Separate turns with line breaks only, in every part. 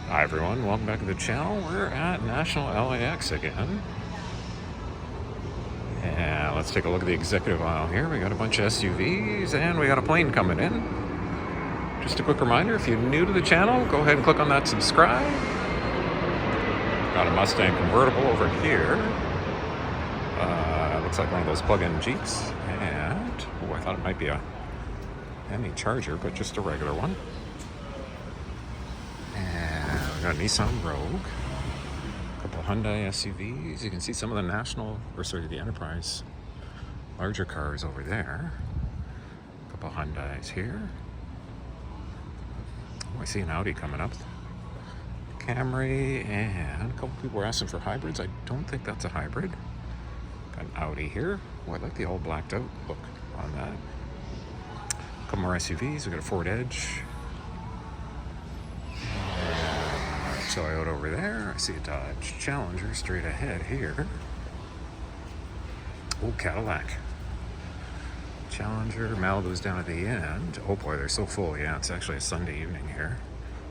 Hi everyone, welcome back to the channel. We're at National LAX again. And let's take a look at the executive aisle here. We got a bunch of SUVs and we got a plane coming in. Just a quick reminder, if you're new to the channel, go ahead and click on that subscribe. Got a Mustang convertible over here. Looks like one of those plug-in Jeeps. And, oh, I thought it might be a Hemi Charger, but just a regular one. And we got a Nissan Rogue, a couple Hyundai SUVs. You can see some of the Enterprise larger cars over there. A couple Hyundais here. Oh, I see an Audi coming up. Camry, and a couple people were asking for hybrids. I don't think that's a hybrid. Got an Audi here. Oh, I like the all blacked out look on that. A couple more SUVs. We got a Ford Edge. Toyota over there. I see a Dodge Challenger straight ahead here. Oh, Cadillac. Challenger, Malibu's down at the end. Oh boy, they're so full. Yeah, it's actually a Sunday evening here.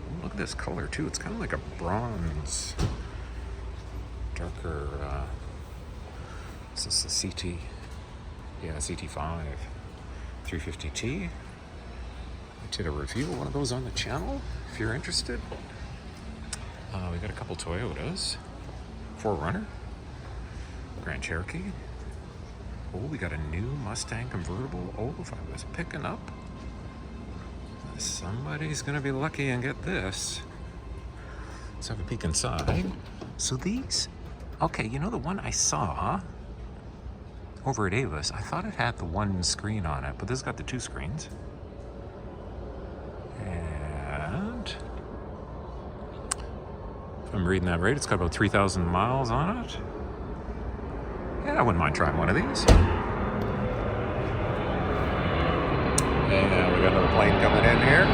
Oh, look at this color too. It's kind of like a bronze, darker. Is this the CT? Yeah, CT5 350T. I did a review of one of those on the channel if you're interested. We got a couple Toyotas, 4Runner, Grand Cherokee. Oh, we got a new Mustang convertible. Oh, if I was picking up, somebody's gonna be lucky and get this. Let's have a peek inside. So these, okay, you know the one I saw over at Avis, I thought it had the one screen on it, but this has got the two screens. And if I'm reading that right, it's got about 3,000 miles on it. Yeah, I wouldn't mind trying one of these. And we got another plane coming in here.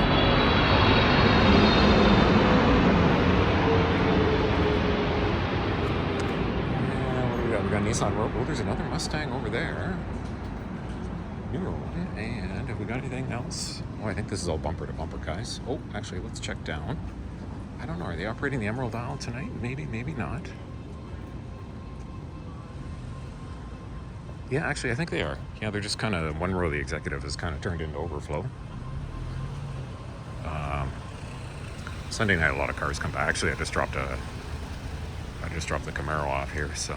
And what do we got? We got a Nissan Rogue. Oh, there's another Mustang over there. Newer one. And have we got anything else? Oh, I think this is all bumper to bumper, guys. Oh, actually, let's check down. I don't know, are they operating the Emerald Isle tonight? Maybe, maybe not. Yeah, actually, I think they are. Yeah, they're just kind of, one row of the executive is kind of turned into overflow. Sunday night, a lot of cars come back. Actually, I just dropped the Camaro off here, so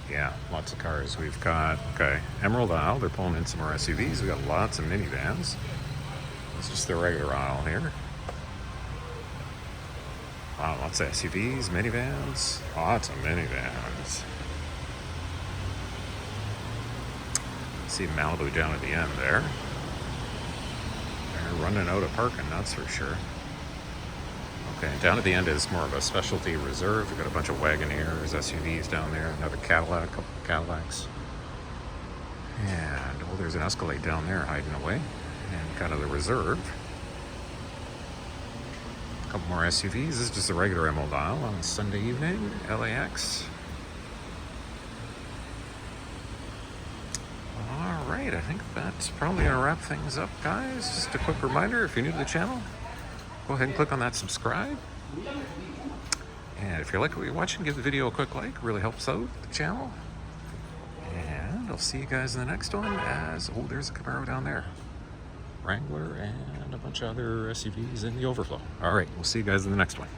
yeah, lots of cars. We've got, okay, Emerald Isle, they're pulling in some more SUVs. We got lots of minivans. It's just the regular aisle here. Wow, lots of SUVs, minivans, lots of minivans. See Malibu down at the end there. They're running out of parking, that's for sure. Okay, down at the end is more of a specialty reserve. We've got a bunch of Wagoneers, SUVs down there, another Cadillac, a couple of Cadillacs. And, oh, there's an Escalade down there hiding away. And kind of the reserve. Couple more SUVs. This is just a regular Emerald Isle on a Sunday evening, LAX. All right, I think that's probably gonna wrap things up, guys. Just a quick reminder, if you're new to the channel, go ahead and click on that subscribe. And if you like what you're watching, give the video a quick like. It really helps out the channel. And I'll see you guys in the next one as, oh, there's a Camaro down there. Wrangler and a bunch of other SUVs in the overflow. All right, we'll see you guys in the next one.